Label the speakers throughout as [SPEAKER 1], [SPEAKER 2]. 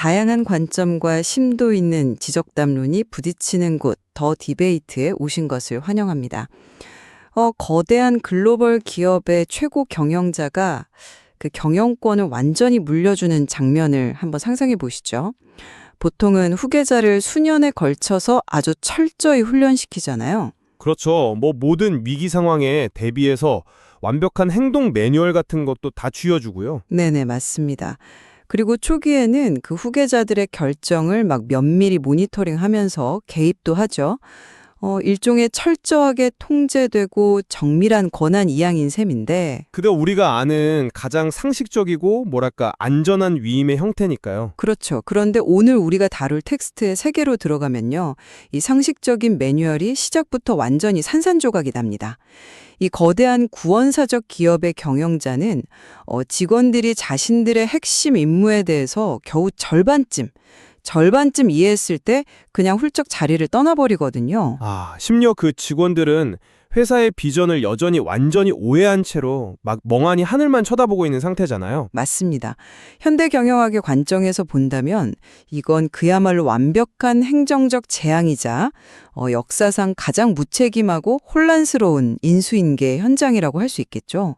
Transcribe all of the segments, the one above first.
[SPEAKER 1] 다양한 관점과 심도 있는 지적담론이 부딪히는 곳, 더 디베이트에 오신 것을 환영합니다. 거대한 글로벌 기업의 최고 경영자가 그 경영권을 완전히 물려주는 장면을 한번 상상해 보시죠. 보통은 후계자를 수년에 걸쳐서 아주 철저히 훈련시키잖아요.
[SPEAKER 2] 그렇죠. 모든 위기 상황에 대비해서 완벽한 행동 매뉴얼 같은 것도 다 쥐어주고요.
[SPEAKER 1] 네네, 맞습니다. 그리고 초기에는 그 후계자들의 결정을 막 면밀히 모니터링하면서 개입도 하죠. 일종의 철저하게 통제되고 정밀한 권한 이양인 셈인데,
[SPEAKER 2] 그게 우리가 아는 가장 상식적이고 뭐랄까 안전한 위임의 형태니까요.
[SPEAKER 1] 그렇죠. 그런데 오늘 우리가 다룰 텍스트의 세계로 들어가면요, 이 상식적인 매뉴얼이 시작부터 완전히 산산조각이 납니다. 이 거대한 구원사적 기업의 경영자는 직원들이 자신들의 핵심 임무에 대해서 겨우 절반쯤 이해했을 때 그냥 훌쩍 자리를 떠나버리거든요.
[SPEAKER 2] 심지어 그 직원들은 회사의 비전을 여전히 완전히 오해한 채로 막 멍하니 하늘만 쳐다보고 있는 상태잖아요.
[SPEAKER 1] 맞습니다. 현대 경영학의 관점에서 본다면 이건 그야말로 완벽한 행정적 재앙이자 역사상 가장 무책임하고 혼란스러운 인수인계 현장이라고 할 수 있겠죠.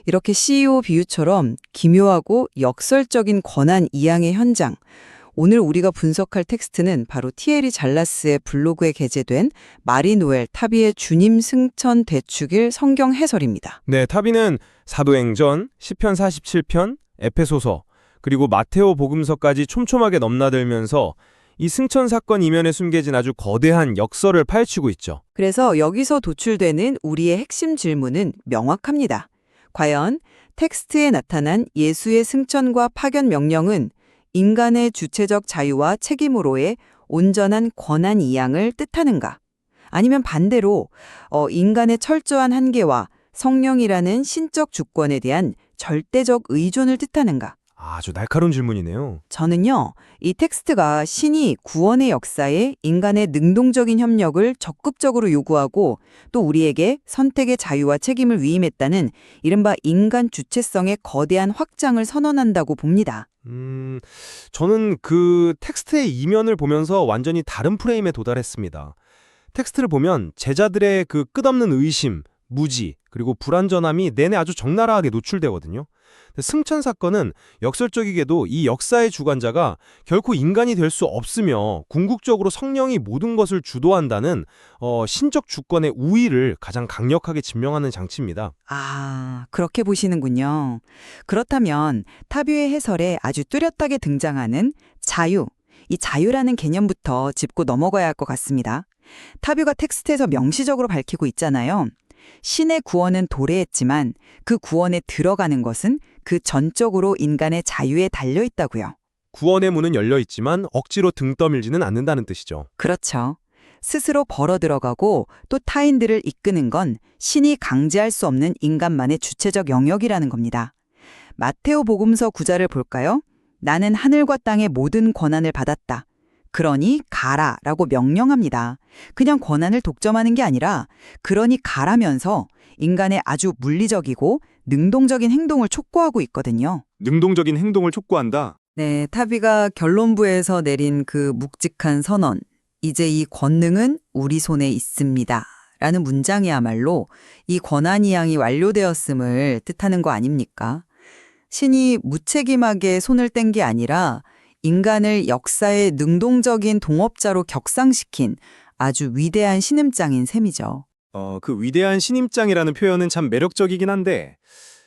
[SPEAKER 1] 이렇게 CEO 비유처럼 기묘하고 역설적인 권한 이양의 현장, 오늘 우리가 분석할 텍스트는 바로 티에리 잘라스의 블로그에 게재된 마리노엘 타비의 주님 승천 대축일 성경 해설입니다.
[SPEAKER 2] 네, 타비는 사도행전, 시편 47편, 에페소서, 그리고 마테오 복음서까지 촘촘하게 넘나들면서 이 승천 사건 이면에 숨겨진 아주 거대한 역설을 파헤치고 있죠.
[SPEAKER 1] 그래서 여기서 도출되는 우리의 핵심 질문은 명확합니다. 과연 텍스트에 나타난 예수의 승천과 파견 명령은 인간의 주체적 자유와 책임으로의 온전한 권한 이양을 뜻하는가? 아니면 반대로 인간의 철저한 한계와 성령이라는 신적 주권에 대한 절대적 의존을 뜻하는가?
[SPEAKER 2] 아주 날카로운 질문이네요.
[SPEAKER 1] 저는요, 이 텍스트가 신이 구원의 역사에 인간의 능동적인 협력을 적극적으로 요구하고 또 우리에게 선택의 자유와 책임을 위임했다는 이른바 인간 주체성의 거대한 확장을 선언한다고 봅니다.
[SPEAKER 2] 저는 그 텍스트의 이면을 보면서 완전히 다른 프레임에 도달했습니다. 텍스트를 보면 제자들의 그 끝없는 의심, 무지, 그리고 불완전함이 내내 아주 적나라하게 노출되거든요. 승천 사건은 역설적이게도 이 역사의 주관자가 결코 인간이 될 수 없으며 궁극적으로 성령이 모든 것을 주도한다는 신적 주권의 우위를 가장 강력하게 증명하는 장치입니다.
[SPEAKER 1] 그렇게 보시는군요. 그렇다면 타뷰의 해설에 아주 뚜렷하게 등장하는 자유, 이 자유라는 개념부터 짚고 넘어가야 할 것 같습니다. 타뷰가 텍스트에서 명시적으로 밝히고 있잖아요. 신의 구원은 도래했지만 그 구원에 들어가는 것은 그 전적으로 인간의 자유에 달려 있다고요.
[SPEAKER 2] 구원의 문은 열려 있지만 억지로 등 떠밀지는 않는다는 뜻이죠.
[SPEAKER 1] 그렇죠. 스스로 벌어 들어가고 또 타인들을 이끄는 건 신이 강제할 수 없는 인간만의 주체적 영역이라는 겁니다. 마테오 복음서 9절을 볼까요? 나는 하늘과 땅의 모든 권한을 받았다. 그러니 가라라고 명령합니다. 그냥 권한을 독점하는 게 아니라 그러니 가라면서 인간의 아주 물리적이고 능동적인 행동을 촉구하고 있거든요.
[SPEAKER 2] 능동적인 행동을 촉구한다.
[SPEAKER 1] 네, 타비가 결론부에서 내린 그 묵직한 선언, 이제 이 권능은 우리 손에 있습니다. 라는 문장이야말로 이 권한이양이 완료되었음을 뜻하는 거 아닙니까? 신이 무책임하게 손을 뗀 게 아니라 인간을 역사의 능동적인 동업자로 격상시킨 아주 위대한 신임장인 셈이죠.
[SPEAKER 3] 그 위대한 신임장이라는 표현은 참 매력적이긴 한데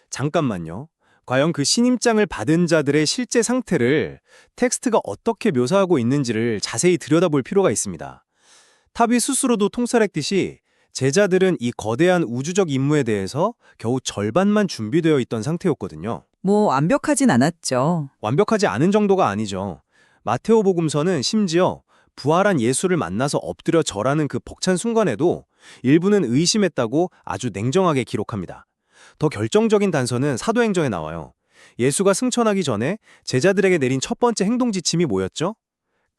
[SPEAKER 3] 잠깐만요. 과연 그 신임장을 받은 자들의 실제 상태를 텍스트가 어떻게 묘사하고 있는지를 자세히 들여다볼 필요가 있습니다. 타비 스스로도 통찰했듯이 제자들은 이 거대한 우주적 임무에 대해서 겨우 절반만 준비되어 있던 상태였거든요.
[SPEAKER 1] 완벽하진 않았죠.
[SPEAKER 3] 완벽하지 않은 정도가 아니죠. 마테오 복음서는 심지어 부활한 예수를 만나서 엎드려 절하는 그 벅찬 순간에도 일부는 의심했다고 아주 냉정하게 기록합니다. 더 결정적인 단서는 사도행전에 나와요. 예수가 승천하기 전에 제자들에게 내린 첫 번째 행동 지침이 뭐였죠?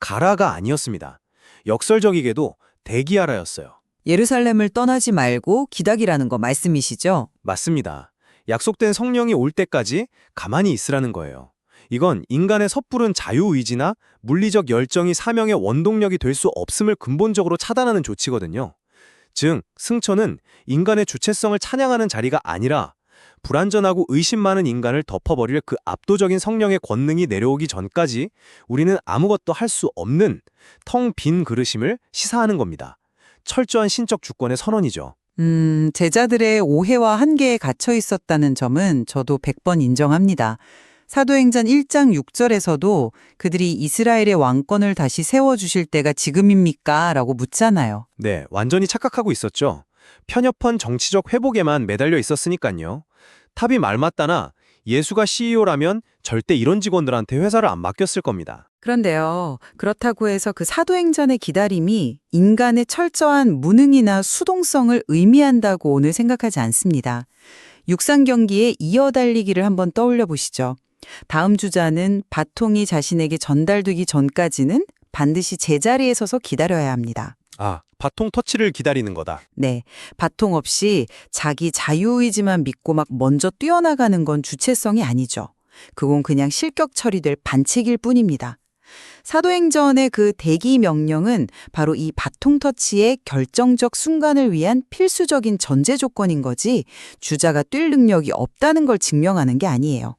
[SPEAKER 3] 가라가 아니었습니다. 역설적이게도 대기하라였어요.
[SPEAKER 1] 예루살렘을 떠나지 말고 기다리라는 거 말씀이시죠?
[SPEAKER 3] 맞습니다. 약속된 성령이 올 때까지 가만히 있으라는 거예요. 이건 인간의 섣부른 자유의지나 물리적 열정이 사명의 원동력이 될 수 없음을 근본적으로 차단하는 조치거든요. 즉, 승천은 인간의 주체성을 찬양하는 자리가 아니라 불완전하고 의심 많은 인간을 덮어버릴 그 압도적인 성령의 권능이 내려오기 전까지 우리는 아무것도 할 수 없는 텅 빈 그릇임을 시사하는 겁니다. 철저한 신적 주권의 선언이죠.
[SPEAKER 1] 제자들의 오해와 한계에 갇혀 있었다는 점은 저도 100번 인정합니다. 사도행전 1장 6절에서도 그들이 이스라엘의 왕권을 다시 세워주실 때가 지금입니까? 라고 묻잖아요.
[SPEAKER 3] 네, 완전히 착각하고 있었죠. 편협한 정치적 회복에만 매달려 있었으니까요. 탑이 말 맞다나 예수가 CEO라면 절대 이런 직원들한테 회사를 안 맡겼을 겁니다.
[SPEAKER 1] 그런데요, 그렇다고 해서 그 사도행전의 기다림이 인간의 철저한 무능이나 수동성을 의미한다고 오늘 생각하지 않습니다. 육상 경기의 이어달리기를 한번 떠올려 보시죠. 다음 주자는 바통이 자신에게 전달되기 전까지는 반드시 제자리에 서서 기다려야 합니다.
[SPEAKER 3] 아, 바통 터치를 기다리는 거다.
[SPEAKER 1] 네, 바통 없이 자기 자유의지만 믿고 막 먼저 뛰어나가는 건 주체성이 아니죠. 그건 그냥 실격 처리될 반칙일 뿐입니다. 사도행전의 그 대기 명령은 바로 이 바통 터치의 결정적 순간을 위한 필수적인 전제 조건인 거지 주자가 뛸 능력이 없다는 걸 증명하는 게 아니에요.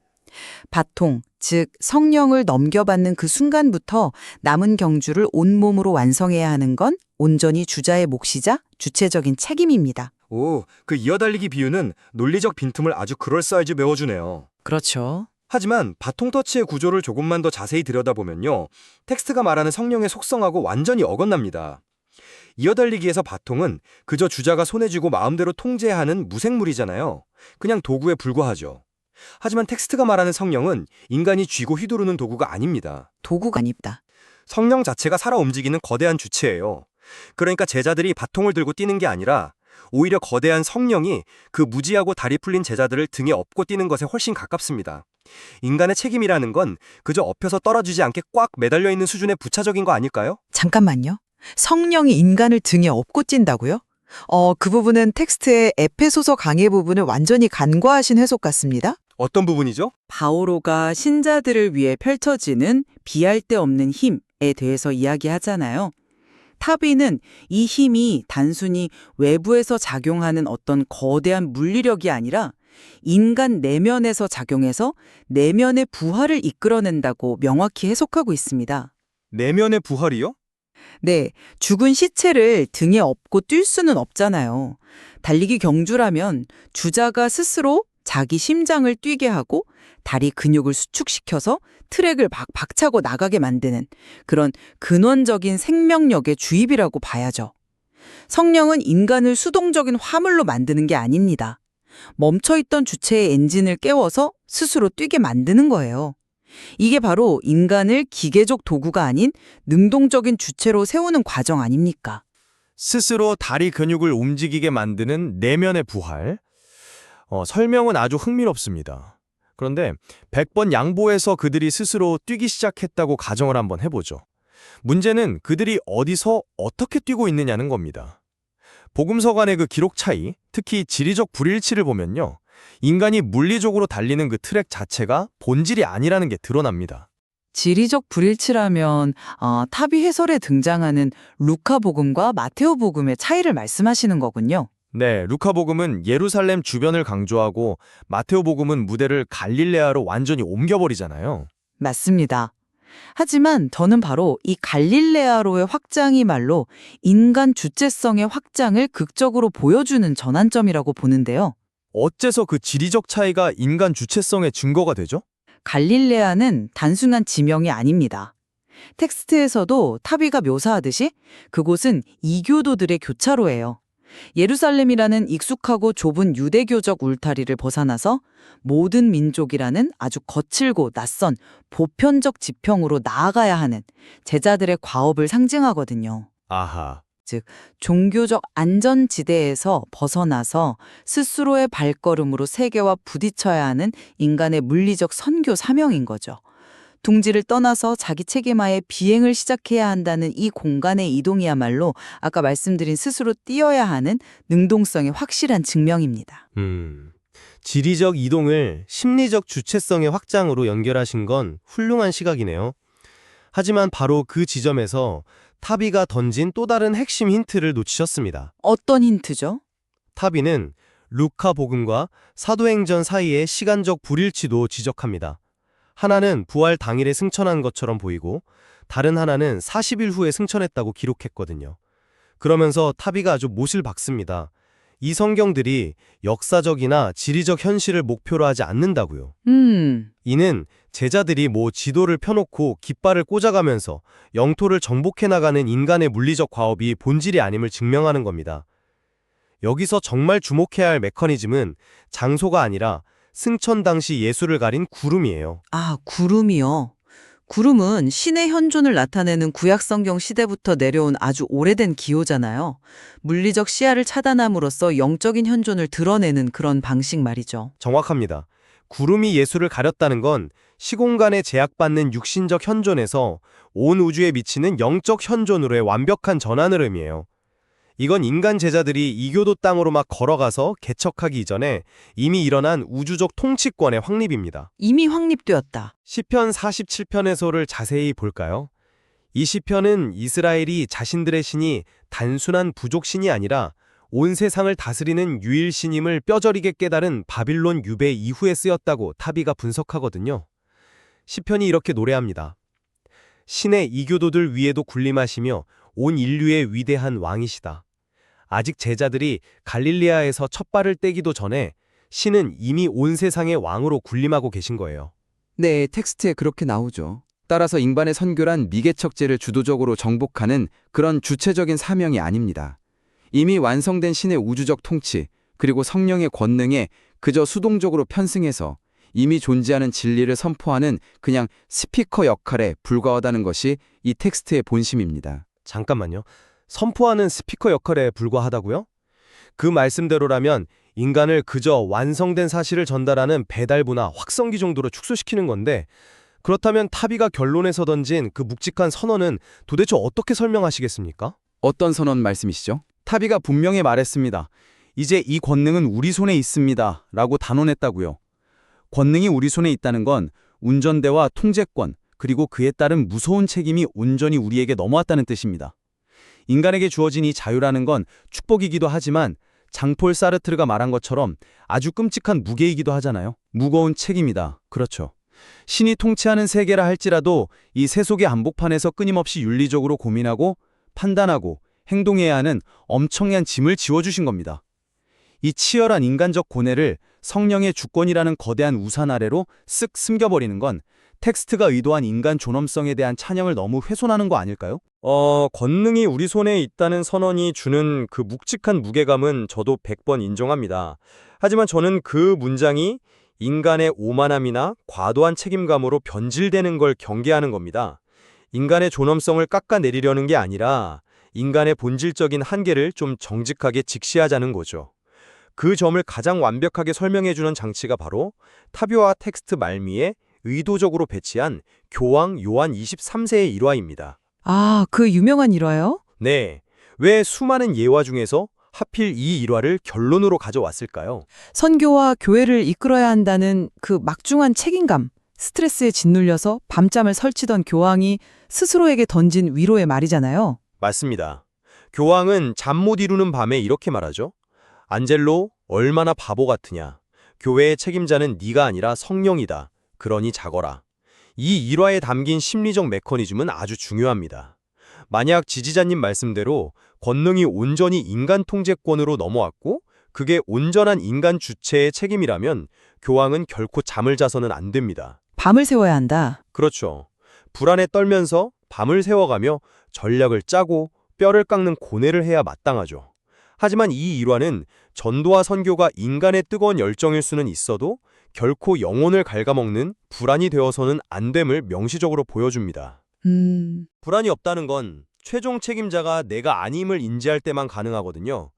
[SPEAKER 1] 바통, 즉 성령을 넘겨받는 그 순간부터 남은 경주를 온몸으로 완성해야 하는 건 온전히 주자의 몫이자 주체적인 책임입니다.
[SPEAKER 4] 오, 그 이어달리기 비유는 논리적 빈틈을 아주 그럴싸하게 메워주네요.
[SPEAKER 1] 그렇죠.
[SPEAKER 4] 하지만 바통 터치의 구조를 조금만 더 자세히 들여다보면요. 텍스트가 말하는 성령의 속성하고 완전히 어긋납니다. 이어달리기에서 바통은 그저 주자가 손에 쥐고 마음대로 통제하는 무생물이잖아요. 그냥 도구에 불과하죠. 하지만 텍스트가 말하는 성령은 인간이 쥐고 휘두르는 도구가 아닙니다.
[SPEAKER 1] 도구가 아닙니다.
[SPEAKER 4] 성령 자체가 살아 움직이는 거대한 주체예요. 그러니까 제자들이 바통을 들고 뛰는 게 아니라 오히려 거대한 성령이 그 무지하고 다리 풀린 제자들을 등에 업고 뛰는 것에 훨씬 가깝습니다. 인간의 책임이라는 건 그저 엎혀서 떨어지지 않게 꽉 매달려 있는 수준의 부차적인 거 아닐까요?
[SPEAKER 1] 잠깐만요. 성령이 인간을 등에 업고 찐다고요? 그 부분은 텍스트의 에페소서 강해 부분을 완전히 간과하신 해석 같습니다.
[SPEAKER 4] 어떤 부분이죠?
[SPEAKER 1] 바오로가 신자들을 위해 펼쳐지는 비할 데 없는 힘에 대해서 이야기하잖아요. 타비는 이 힘이 단순히 외부에서 작용하는 어떤 거대한 물리력이 아니라 인간 내면에서 작용해서 내면의 부활을 이끌어낸다고 명확히 해석하고 있습니다.
[SPEAKER 3] 내면의 부활이요?
[SPEAKER 1] 네, 죽은 시체를 등에 업고 뛸 수는 없잖아요. 달리기 경주라면 주자가 스스로 자기 심장을 뛰게 하고 다리 근육을 수축시켜서 트랙을 박차고 나가게 만드는 그런 근원적인 생명력의 주입이라고 봐야죠. 성령은 인간을 수동적인 화물로 만드는 게 아닙니다. 멈춰있던 주체의 엔진을 깨워서 스스로 뛰게 만드는 거예요. 이게 바로 인간을 기계적 도구가 아닌 능동적인 주체로 세우는 과정 아닙니까?
[SPEAKER 3] 스스로 다리 근육을 움직이게 만드는 내면의 부활. 설명은 아주 흥미롭습니다. 그런데 100번 양보해서 그들이 스스로 뛰기 시작했다고 가정을 한번 해보죠. 문제는 그들이 어디서 어떻게 뛰고 있느냐는 겁니다. 복음서 간의 그 기록 차이, 특히 지리적 불일치를 보면요. 인간이 물리적으로 달리는 그 트랙 자체가 본질이 아니라는 게 드러납니다.
[SPEAKER 1] 지리적 불일치라면 타비 해설에 등장하는 루카 복음과 마테오 복음의 차이를 말씀하시는 거군요.
[SPEAKER 3] 네, 루카복음은 예루살렘 주변을 강조하고 마테오복음은 무대를 갈릴레아로 완전히 옮겨버리잖아요.
[SPEAKER 1] 맞습니다. 하지만 저는 바로 이 갈릴레아로의 확장이 말로 인간 주체성의 확장을 극적으로 보여주는 전환점이라고 보는데요.
[SPEAKER 3] 어째서 그 지리적 차이가 인간 주체성의 증거가 되죠?
[SPEAKER 1] 갈릴레아는 단순한 지명이 아닙니다. 텍스트에서도 타비가 묘사하듯이 그곳은 이교도들의 교차로예요. 예루살렘이라는 익숙하고 좁은 유대교적 울타리를 벗어나서 모든 민족이라는 아주 거칠고 낯선 보편적 지평으로 나아가야 하는 제자들의 과업을 상징하거든요.
[SPEAKER 3] 아하.
[SPEAKER 1] 종교적 안전지대에서 벗어나서 스스로의 발걸음으로 세계와 부딪혀야 하는 인간의 물리적 선교 사명인 거죠. 둥지를 떠나서 자기 책임하에 비행을 시작해야 한다는 이 공간의 이동이야말로 아까 말씀드린 스스로 뛰어야 하는 능동성의 확실한 증명입니다.
[SPEAKER 5] 지리적 이동을 심리적 주체성의 확장으로 연결하신 건 훌륭한 시각이네요. 하지만 바로 그 지점에서 타비가 던진 또 다른 핵심 힌트를 놓치셨습니다.
[SPEAKER 1] 어떤 힌트죠?
[SPEAKER 5] 타비는 루카 복음과 사도행전 사이의 시간적 불일치도 지적합니다. 하나는 부활 당일에 승천한 것처럼 보이고 다른 하나는 40일 후에 승천했다고 기록했거든요. 그러면서 타비가 아주 못을 박습니다. 이 성경들이 역사적이나 지리적 현실을 목표로 하지 않는다고요. 이는 제자들이 지도를 펴놓고 깃발을 꽂아가면서 영토를 정복해 나가는 인간의 물리적 과업이 본질이 아님을 증명하는 겁니다. 여기서 정말 주목해야 할 메커니즘은 장소가 아니라 승천 당시 예수를 가린 구름이에요.
[SPEAKER 1] 아, 구름이요. 구름은 신의 현존을 나타내는 구약성경 시대부터 내려온 아주 오래된 기호잖아요. 물리적 시야를 차단함으로써 영적인 현존을 드러내는 그런 방식 말이죠.
[SPEAKER 5] 정확합니다. 구름이 예수를 가렸다는 건 시공간에 제약받는 육신적 현존에서 온 우주에 미치는 영적 현존으로의 완벽한 전환을 의미해요. 이건 인간 제자들이 이교도 땅으로 막 걸어가서 개척하기 이전에 이미 일어난 우주적 통치권의 확립입니다.
[SPEAKER 1] 이미 확립되었다.
[SPEAKER 5] 시편 47편에서를 자세히 볼까요? 이 시편은 이스라엘이 자신들의 신이 단순한 부족신이 아니라 온 세상을 다스리는 유일신임을 뼈저리게 깨달은 바빌론 유배 이후에 쓰였다고 타비가 분석하거든요. 시편이 이렇게 노래합니다. 신의 이교도들 위에도 군림하시며 온 인류의 위대한 왕이시다. 아직 제자들이 갈릴리아에서 첫 발을 떼기도 전에 신은 이미 온 세상의 왕으로 군림하고 계신 거예요.
[SPEAKER 6] 네, 텍스트에 그렇게 나오죠. 따라서 인간의 선교란 미개척제를 주도적으로 정복하는 그런 주체적인 사명이 아닙니다. 이미 완성된 신의 우주적 통치, 그리고 성령의 권능에 그저 수동적으로 편승해서 이미 존재하는 진리를 선포하는 그냥 스피커 역할에 불과하다는 것이 이 텍스트의 본심입니다.
[SPEAKER 5] 잠깐만요. 선포하는 스피커 역할에 불과하다고요? 그 말씀대로라면 인간을 그저 완성된 사실을 전달하는 배달부나 확성기 정도로 축소시키는 건데, 그렇다면 타비가 결론에서 던진 그 묵직한 선언은 도대체 어떻게 설명하시겠습니까?
[SPEAKER 6] 어떤 선언 말씀이시죠? 타비가 분명히 말했습니다. 이제 이 권능은 우리 손에 있습니다. 라고 단언했다고요. 권능이 우리 손에 있다는 건 운전대와 통제권, 그리고 그에 따른 무서운 책임이 온전히 우리에게 넘어왔다는 뜻입니다. 인간에게 주어진 이 자유라는 건 축복이기도 하지만 장폴 사르트르가 말한 것처럼 아주 끔찍한 무게이기도 하잖아요. 무거운 책임이다. 그렇죠. 신이 통치하는 세계라 할지라도 이 세속의 한복판에서 끊임없이 윤리적으로 고민하고 판단하고 행동해야 하는 엄청난 짐을 지워주신 겁니다. 이 치열한 인간적 고뇌를 성령의 주권이라는 거대한 우산 아래로 쓱 숨겨버리는 건 텍스트가 의도한 인간 존엄성에 대한 찬양을 너무 훼손하는 거 아닐까요?
[SPEAKER 3] 권능이 우리 손에 있다는 선언이 주는 그 묵직한 무게감은 저도 100번 인정합니다. 하지만 저는 그 문장이 인간의 오만함이나 과도한 책임감으로 변질되는 걸 경계하는 겁니다. 인간의 존엄성을 깎아내리려는 게 아니라 인간의 본질적인 한계를 좀 정직하게 직시하자는 거죠. 그 점을 가장 완벽하게 설명해주는 장치가 바로 타비와 텍스트 말미에 의도적으로 배치한 교황 요한 23세의 일화입니다.
[SPEAKER 1] 아, 그 유명한 일화요?
[SPEAKER 3] 네, 왜 수많은 예화 중에서 하필 이 일화를 결론으로 가져왔을까요?
[SPEAKER 1] 선교와 교회를 이끌어야 한다는 그 막중한 책임감, 스트레스에 짓눌려서 밤잠을 설치던 교황이 스스로에게 던진 위로의 말이잖아요.
[SPEAKER 3] 맞습니다. 교황은 잠 못 이루는 밤에 이렇게 말하죠. 안젤로, 얼마나 바보 같으냐. 교회의 책임자는 네가 아니라 성령이다. 그러니 자거라. 이 일화에 담긴 심리적 메커니즘은 아주 중요합니다. 만약 지지자님 말씀대로 권능이 온전히 인간 통제권으로 넘어왔고 그게 온전한 인간 주체의 책임이라면 교황은 결코 잠을 자서는 안 됩니다.
[SPEAKER 1] 밤을 새워야 한다.
[SPEAKER 3] 그렇죠. 불안에 떨면서 밤을 새워가며 전략을 짜고 뼈를 깎는 고뇌를 해야 마땅하죠. 하지만 이 일화는 전도와 선교가 인간의 뜨거운 열정일 수는 있어도 결코 영혼을 갉아먹는 불안이 되어서는 안 됨을 명시적으로 보여줍니다. 불안이 없다는 건 최종 책임자가 내가 아님을 인지할 때만 가능하거든요.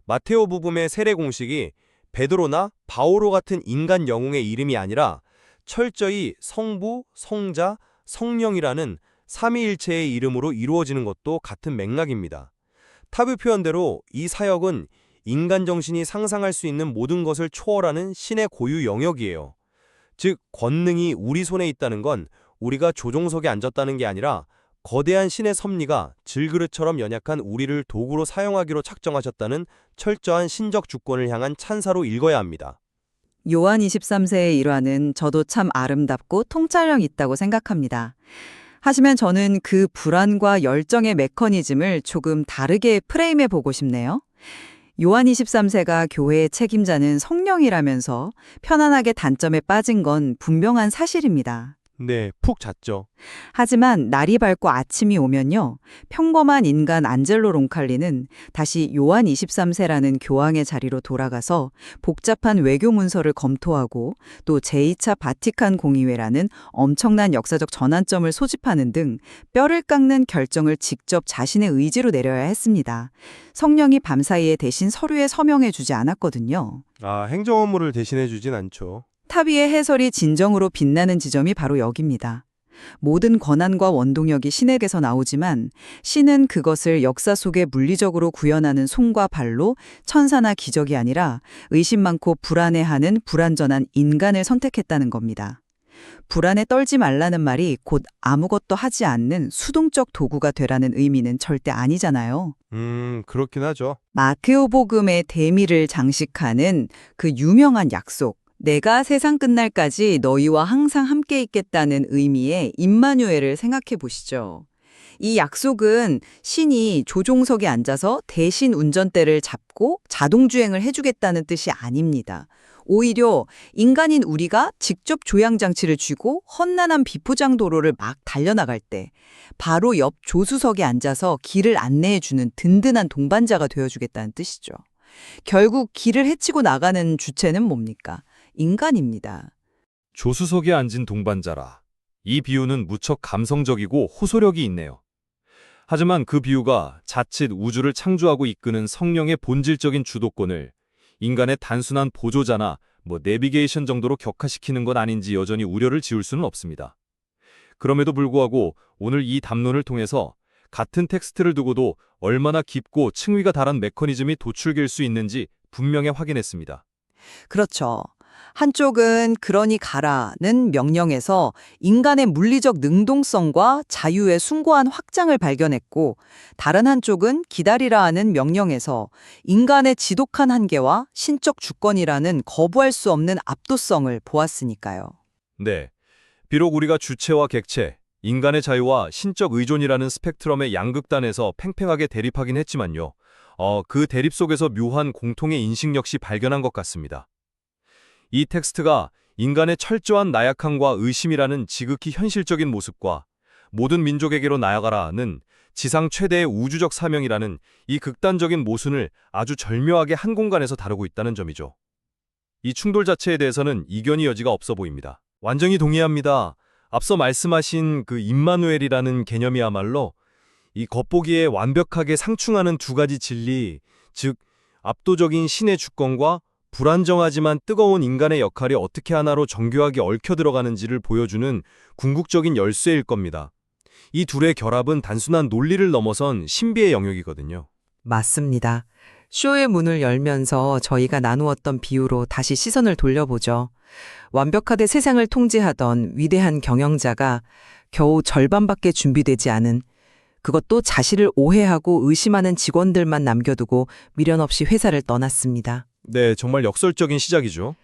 [SPEAKER 3] 마테오 복음의 세례 공식이 베드로나 바오로 같은 인간 영웅의 이름이 아니라 철저히 성부, 성자, 성령이라는 삼위일체의 이름으로 이루어지는 것도 같은 맥락입니다. 타비 표현대로 이 사역은
[SPEAKER 2] 인간 정신이 상상할 수 있는 모든 것을 초월하는 신의 고유 영역이에요. 즉, 권능이 우리 손에 있다는 건 우리가 조종석에 앉았다는 게 아니라 거대한 신의 섭리가 질그릇처럼 연약한 우리를 도구로 사용하기로 작정하셨다는 철저한 신적 주권을 향한 찬사로 읽어야 합니다.
[SPEAKER 1] 요한 23세의 일화는 저도 참 아름답고 통찰력 있다고 생각합니다. 하지만 저는 그 불안과 열정의 메커니즘을 조금 다르게 프레임해 보고 싶네요. 요한 23세가 교회의 책임자는 성령이라면서 편안하게 단점에 빠진 건 분명한 사실입니다.
[SPEAKER 2] 네, 푹 잤죠.
[SPEAKER 1] 하지만 날이 밝고 아침이 오면요. 평범한 인간 안젤로 론칼리는 다시 요한 23세라는 교황의 자리로 돌아가서 복잡한 외교 문서를 검토하고 또 제2차 바티칸 공의회라는 엄청난 역사적 전환점을 소집하는 등 뼈를 깎는 결정을 직접 자신의 의지로 내려야 했습니다. 성령이 밤사이에 대신 서류에 서명해 주지 않았거든요.
[SPEAKER 2] 아, 행정 업무를 대신해 주진 않죠.
[SPEAKER 1] 타비의 해설이 진정으로 빛나는 지점이 바로 여기입니다. 모든 권한과 원동력이 신에게서 나오지만 신은 그것을 역사 속에 물리적으로 구현하는 손과 발로 천사나 기적이 아니라 의심 많고 불안해하는 불완전한 인간을 선택했다는 겁니다. 불안에 떨지 말라는 말이 곧 아무것도 하지 않는 수동적 도구가 되라는 의미는 절대 아니잖아요.
[SPEAKER 2] 그렇긴 하죠.
[SPEAKER 1] 마테오 복음의 대미를 장식하는 그 유명한 약속. 내가 세상 끝날까지 너희와 항상 함께 있겠다는 의미의 임마누엘을 생각해 보시죠. 이 약속은 신이 조종석에 앉아서 대신 운전대를 잡고 자동주행을 해주겠다는 뜻이 아닙니다. 오히려 인간인 우리가 직접 조향장치를 쥐고 험난한 비포장 도로를 막 달려나갈 때 바로 옆 조수석에 앉아서 길을 안내해주는 든든한 동반자가 되어주겠다는 뜻이죠. 결국 길을 헤치고 나가는 주체는 뭡니까? 인간입니다.
[SPEAKER 7] 조수석에 앉은 동반자라. 이 비유는 무척 감성적이고 호소력이 있네요. 하지만 그 비유가 자칫 우주를 창조하고 이끄는 성령의 본질적인 주도권을 인간의 단순한 보조자나 내비게이션 정도로 격화시키는 건 아닌지 여전히 우려를 지울 수는 없습니다. 그럼에도 불구하고 오늘 이 담론을 통해서 같은 텍스트를 두고도 얼마나 깊고 층위가 다른 메커니즘이 도출될 수 있는지 분명히 확인했습니다.
[SPEAKER 1] 그렇죠. 한쪽은 그러니 가라는 명령에서 인간의 물리적 능동성과 자유의 숭고한 확장을 발견했고 다른 한쪽은 기다리라 하는 명령에서 인간의 지독한 한계와 신적 주권이라는 거부할 수 없는 압도성을 보았으니까요.
[SPEAKER 7] 네, 비록 우리가 주체와 객체, 인간의 자유와 신적 의존이라는 스펙트럼의 양극단에서 팽팽하게 대립하긴 했지만요. 그 대립 속에서 묘한 공통의 인식 역시 발견한 것 같습니다. 이 텍스트가 인간의 철저한 나약함과 의심이라는 지극히 현실적인 모습과 모든 민족에게로 나아가라는 지상 최대의 우주적 사명이라는 이 극단적인 모순을 아주 절묘하게 한 공간에서 다루고 있다는 점이죠. 이 충돌 자체에 대해서는 이견이 여지가 없어 보입니다. 완전히 동의합니다. 앞서 말씀하신 그 임마누엘이라는 개념이야말로 이 겉보기에 완벽하게 상충하는 두 가지 진리, 즉 압도적인 신의 주권과 불안정하지만 뜨거운 인간의 역할이 어떻게 하나로 정교하게 얽혀 들어가는지를 보여주는 궁극적인 열쇠일 겁니다. 이 둘의 결합은 단순한 논리를 넘어선 신비의 영역이거든요.
[SPEAKER 1] 맞습니다. 쇼의 문을 열면서 저희가 나누었던 비유로 다시 시선을 돌려보죠. 완벽하게 세상을 통제하던 위대한 경영자가 겨우 절반밖에 준비되지 않은, 그것도 자신을 오해하고 의심하는 직원들만 남겨두고 미련 없이 회사를 떠났습니다.
[SPEAKER 7] 네, 정말 역설적인 시작이죠.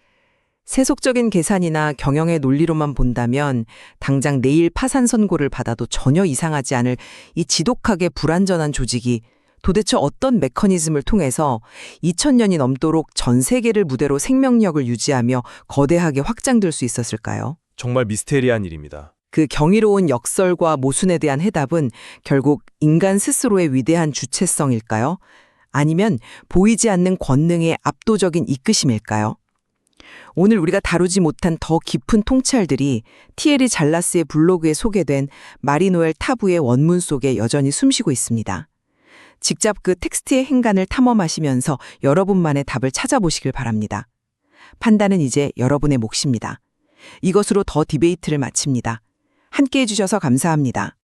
[SPEAKER 1] 세속적인 계산이나 경영의 논리로만 본다면 당장 내일 파산 선고를 받아도 전혀 이상하지 않을 이 지독하게 불완전한 조직이 도대체 어떤 메커니즘을 통해서 2000년이 넘도록 전 세계를 무대로 생명력을 유지하며 거대하게 확장될 수 있었을까요?
[SPEAKER 7] 정말 미스테리한 일입니다.
[SPEAKER 1] 그 경이로운 역설과 모순에 대한 해답은 결국 인간 스스로의 위대한 주체성일까요? 아니면 보이지 않는 권능의 압도적인 이끄심일까요? 오늘 우리가 다루지 못한 더 깊은 통찰들이 티에리 잘라스의 블로그에 소개된 마리노엘 타부의 원문 속에 여전히 숨쉬고 있습니다. 직접 그 텍스트의 행간을 탐험하시면서 여러분만의 답을 찾아보시길 바랍니다. 판단은 이제 여러분의 몫입니다. 이것으로 더 디베이트를 마칩니다. 함께해 주셔서 감사합니다.